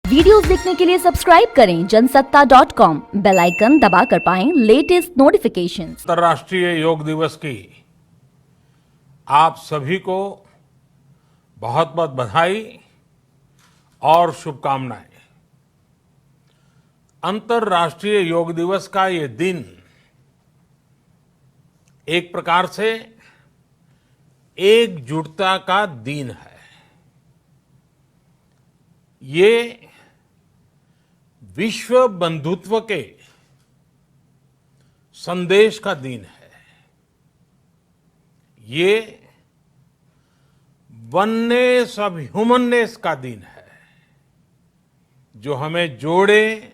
Videos देखने के लिए सब्सक्राइब करें जनसत्ता.com, बेल आइकन दबाकर पाएं लेटेस्ट नोटिफिकेशंस। अंतर्राष्ट्रीय योग दिवस की आप सभी को बहुत बहुत बधाई और शुभकामनाएं। अंतर्राष्ट्रीय योग दिवस का ये दिन एक प्रकार से एकजुटता का दिन है। ये विश्व बंधुत्व के संदेश का दिन है। ये वननेस ऑफ ह्यूमननेस का दिन है, जो हमें जोड़े,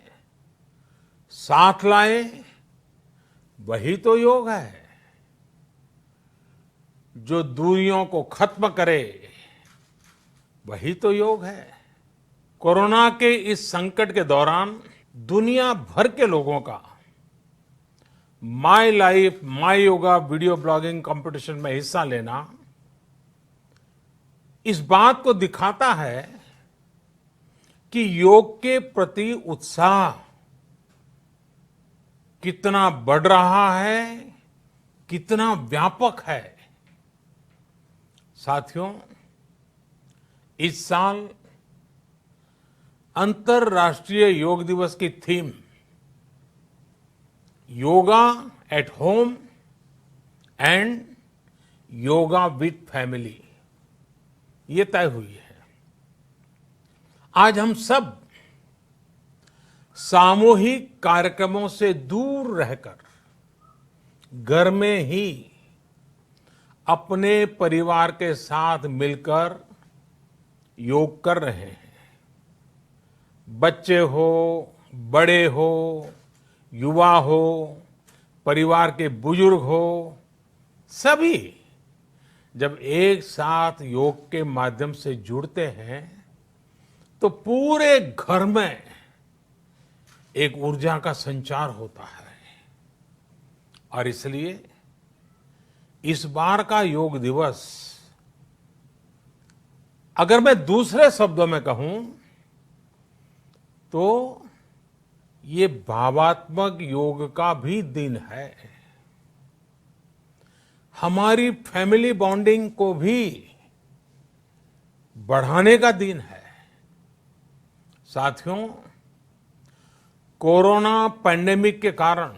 साथ लाए, वही तो योग है। जो दूरियों को खत्म करे, वही तो योग है। कोरोना के इस संकट के दौरान दुनिया भर के लोगों का my life my yoga video blogging competition में हिस्सा लेना इस बात को दिखाता है कि योग के प्रति उत्साह कितना बढ़ रहा है, कितना व्यापक है। साथियों, इस साल अंतर्राष्ट्रीय योग दिवस की theme yoga at home and yoga with family ये तय हुई है। आज हम सब सामूहिक कार्यक्रमों से दूर रहकर घर में ही अपने परिवार के साथ मिलकर योग कर रहे हैं। बच्चे हो, बड़े हो, युवा हो, परिवार के बुजुर्ग हो, सभी जब एक साथ योग के माध्यम से जुड़ते हैं तो पूरे घर में एक ऊर्जा का संचार होता है। और इसलिए इस बार का योग दिवस, अगर मैं दूसरे शब्दों में कहूं तो ये भावात्मक योग का भी दिन है। हमारी फैमिली बॉन्डिंग को भी बढ़ाने का दिन है। साथियों, कोरोना पैंडेमिक के कारण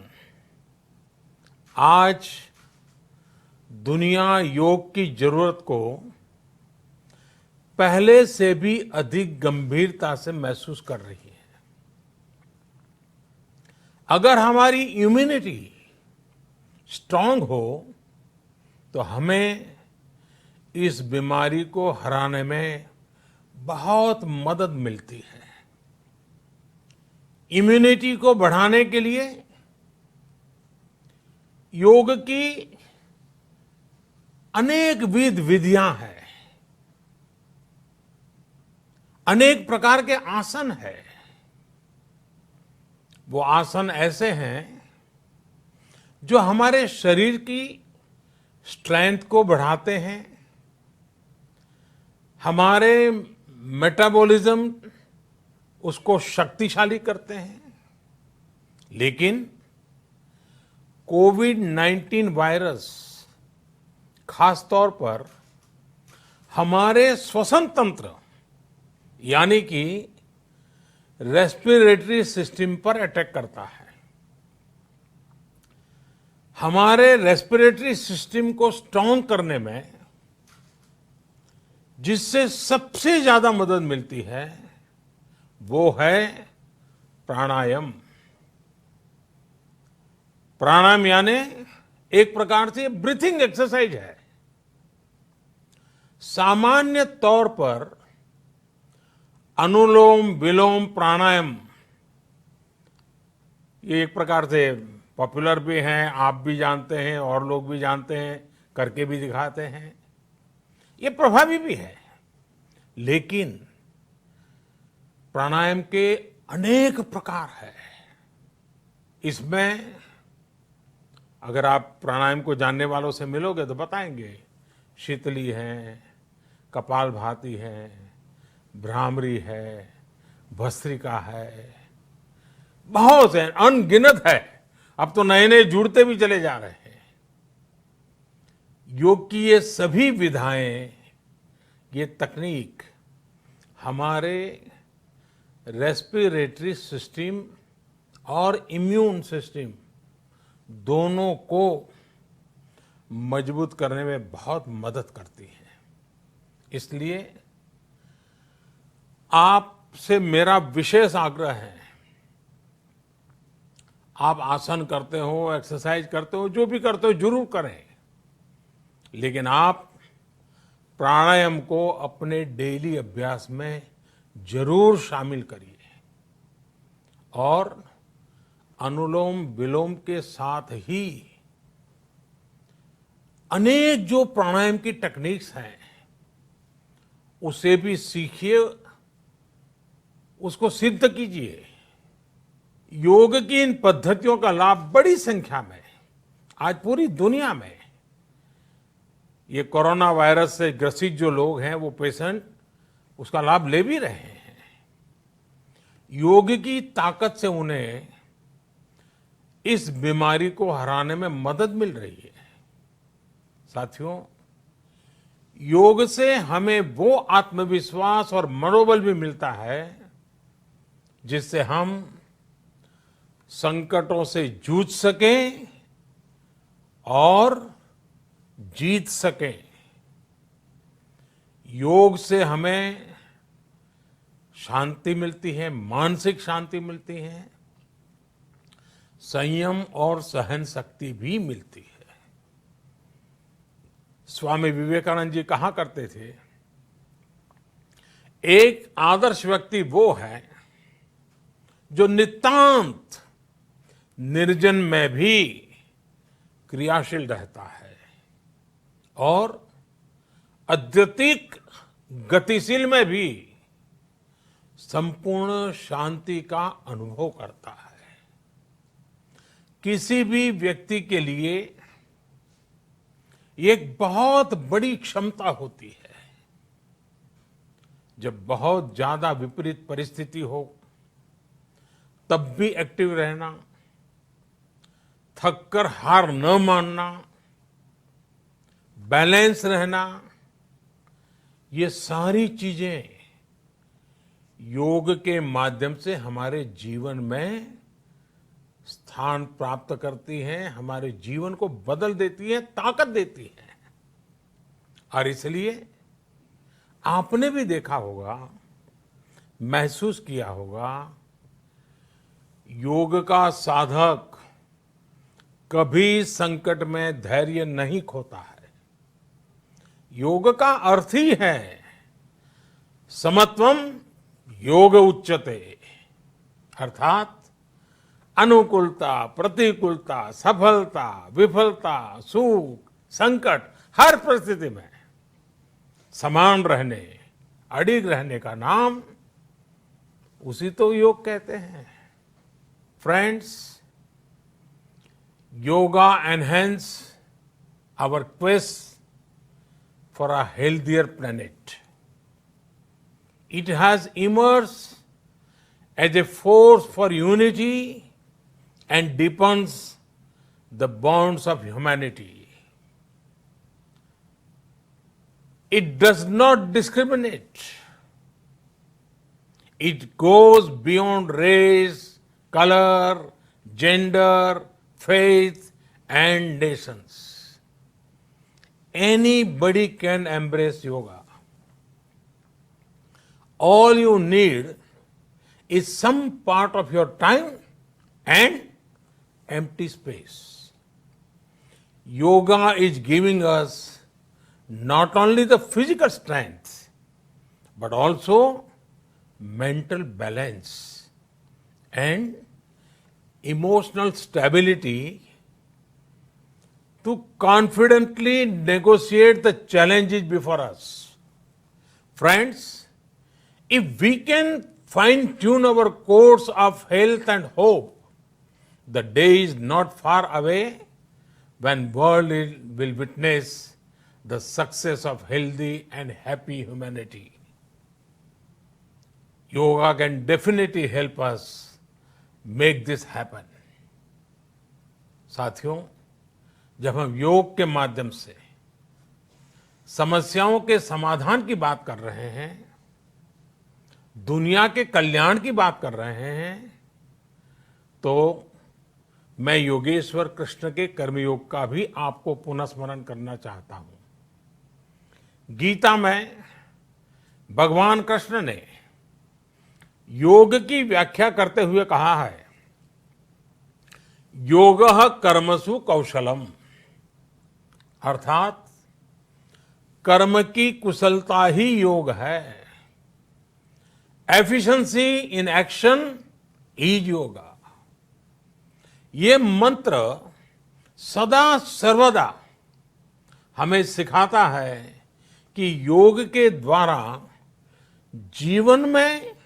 आज दुनिया योग की जरूरत को पहले से भी अधिक गंभीरता से महसूस कर रही है। अगर हमारी इम्यूनिटी स्ट्रांग हो तो हमें इस बीमारी को हराने में बहुत मदद मिलती है। इम्यूनिटी को बढ़ाने के लिए योग की अनेक विधियां हैं, अनेक प्रकार के आसन हैं। वो आसन ऐसे हैं जो हमारे शरीर की स्ट्रेंथ को बढ़ाते हैं, हमारे मेटाबॉलिज्म उसको शक्तिशाली करते हैं। लेकिन कोविड-19 वायरस खासतौर पर हमारे श्वसन तंत्र यानी कि रेस्पिरेटरी सिस्टम पर अटैक करता है। हमारे रेस्पिरेटरी सिस्टम को स्ट्रांग करने में जिससे सबसे ज्यादा मदद मिलती है वो है प्राणायाम। प्राणायाम यानी एक प्रकार से ब्रीथिंग एक्सरसाइज है। सामान्य तौर पर अनुलोम विलोम प्राणायाम ये एक प्रकार से पॉपुलर भी हैं, आप भी जानते हैं और लोग भी जानते हैं, करके भी दिखाते हैं। ये प्रभावी भी है। लेकिन प्राणायाम के अनेक प्रकार है। इसमें अगर आप प्राणायाम को जानने वालों से मिलोगे तो बताएंगे, शीतली है, कपालभाति है, भ्रामरी है, भस्त्रिका है, बहुत है, अनगिनत है। अब तो नए नए जुड़ते भी चले जा रहे हैं। योग की ये सभी विधाएं, ये तकनीक हमारे रेस्पिरेटरी सिस्टम और इम्यून सिस्टम दोनों को मजबूत करने में बहुत मदद करती है। इसलिए आपसे मेरा विशेष आग्रह है, आप आसन करते हो, एक्सरसाइज करते हो, जो भी करते हो जरूर करें, लेकिन आप प्राणायाम को अपने डेली अभ्यास में जरूर शामिल करिए और अनुलोम विलोम के साथ ही अनेक जो प्राणायाम की टेक्निक्स हैं उसे भी सीखिए, उसको सिद्ध कीजिए। योग की इन पद्धतियों का लाभ बड़ी संख्या में आज पूरी दुनिया में, ये कोरोना वायरस से ग्रसित जो लोग हैं, वो पेशेंट उसका लाभ ले भी रहे हैं। योग की ताकत से उन्हें इस बीमारी को हराने में मदद मिल रही है। साथियों, योग से हमें वो आत्मविश्वास और मनोबल भी मिलता है जिससे हम संकटों से जूझ सकें और जीत सकें। योग से हमें शांति मिलती है, मानसिक शांति मिलती है, संयम और सहन शक्ति भी मिलती है। स्वामी विवेकानंद जी कहा करते थे, एक आदर्श व्यक्ति वो है जो नितांत निर्जन में भी क्रियाशील रहता है और अत्यधिक गतिशील में भी संपूर्ण शांति का अनुभव करता है। किसी भी व्यक्ति के लिए एक बहुत बड़ी क्षमता होती है, जब बहुत ज्यादा विपरीत परिस्थिति हो तब भी एक्टिव रहना, थककर हार न मानना, बैलेंस रहना, ये सारी चीजें योग के माध्यम से हमारे जीवन में स्थान प्राप्त करती हैं, हमारे जीवन को बदल देती है, ताकत देती है। और इसलिए आपने भी देखा होगा, महसूस किया होगा, योग का साधक कभी संकट में धैर्य नहीं खोता है। योग का अर्थ ही है समत्वम योग उच्यते, अर्थात अनुकूलता, प्रतिकूलता, सफलता, विफलता, सुख, संकट, हर परिस्थिति में समान रहने, अडिग रहने का नाम उसी तो योग कहते हैं। Friends, yoga enhance our quest for a healthier planet. It has emerged as a force for unity and deepens the bonds of humanity. It does not discriminate. It goes beyond race, color, gender, faith and nations. Anybody can embrace yoga. All you need is some part of your time and empty space. Yoga is giving us not only the physical strength, but also mental balance and emotional stability to confidently negotiate the challenges before us. Friends, if we can fine-tune our course of health and hope, the day is not far away when world will witness the success of healthy and happy humanity. yoga can definitely help us make this happen. साथियों, जब हम योग के माध्यम से समस्याओं के समाधान की बात कर रहे हैं, दुनिया के कल्याण की बात कर रहे हैं, तो मैं योगेश्वर कृष्ण के कर्मयोग का भी आपको पुनः स्मरण करना चाहता हूं। गीता में भगवान कृष्ण ने योग की व्याख्या करते हुए कहा है, योगः कर्मसु कौशलम, अर्थात कर्म की कुशलता ही योग है। Efficiency in action is yoga. ये मंत्र सदा सर्वदा हमें सिखाता है कि योग के द्वारा जीवन में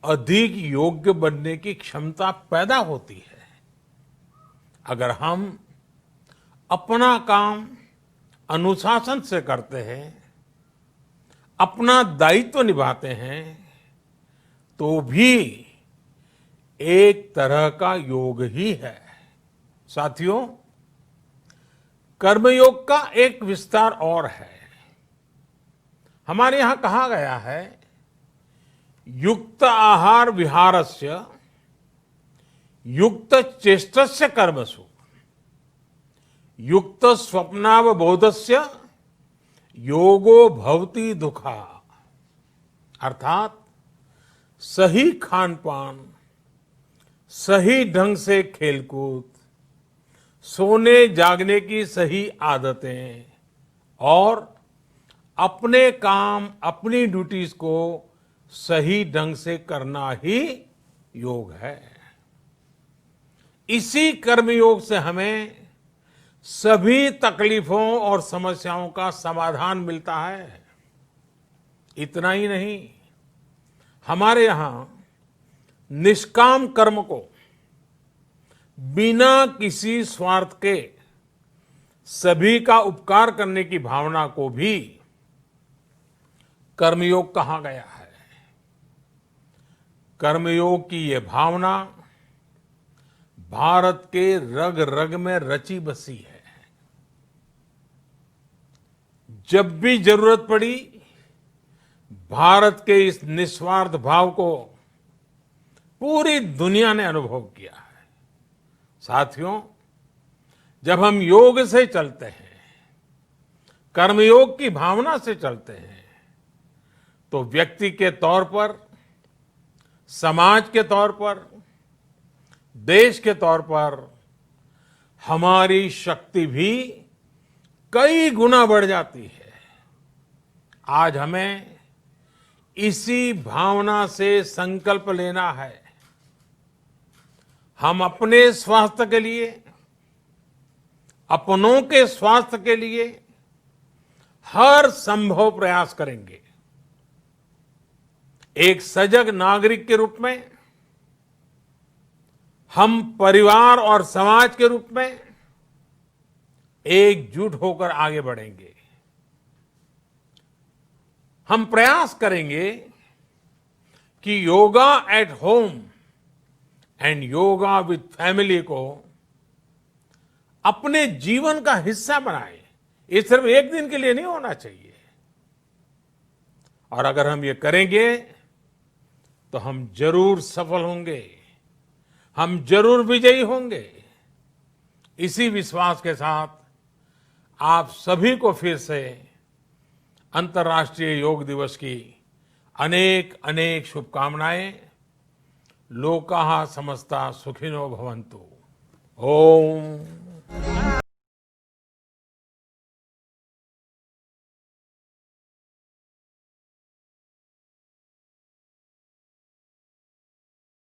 अधिक योग्य बनने की क्षमता पैदा होती है। अगर हम अपना काम अनुशासन से करते हैं, अपना दायित्व निभाते हैं, तो भी एक तरह का योग ही है। साथियों, कर्मयोग का एक विस्तार और है। हमारे यहां कहा गया है, युक्त आहार विहारस्य युक्त चेष्टस्य कर्मसु युक्त स्वप्नावबोधस्य योगो भवति दुखा। अर्थात सही खान पान, सही ढंग से खेलकूद, सोने जागने की सही आदतें और अपने काम, अपनी ड्यूटीज को सही ढंग से करना ही योग है। इसी कर्मयोग से हमें सभी तकलीफों और समस्याओं का समाधान मिलता है। इतना ही नहीं, हमारे यहां निष्काम कर्म को बिना किसी स्वार्थ के सभी का उपकार करने की भावना को भी कर्मयोग कहा गया है। कर्मयोग की ये भावना भारत के रग रग में रची बसी है। जब भी जरूरत पड़ी, भारत के इस निस्वार्थ भाव को पूरी दुनिया ने अनुभव किया है। साथियों, जब हम योग से चलते हैं, कर्मयोग की भावना से चलते हैं, तो व्यक्ति के तौर पर, समाज के तौर पर, देश के तौर पर हमारी शक्ति भी कई गुना बढ़ जाती है। आज हमें इसी भावना से संकल्प लेना है। हम अपने स्वास्थ्य के लिए, अपनों के स्वास्थ्य के लिए हर संभव प्रयास करेंगे। एक सजग नागरिक के रूप में, हम परिवार और समाज के रूप में एकजुट होकर आगे बढ़ेंगे। हम प्रयास करेंगे कि yoga at home and yoga with family को अपने जीवन का हिस्सा बनाएं। ये सिर्फ एक दिन के लिए नहीं होना चाहिए। और अगर हम ये करेंगे तो हम जरूर सफल होंगे, हम जरूर विजयी होंगे। इसी विश्वास के साथ आप सभी को फिर से अंतर्राष्ट्रीय योग दिवस की अनेक अनेक शुभकामनाएं। लोकाः समस्ता सुखिनो भवन्तु। ओम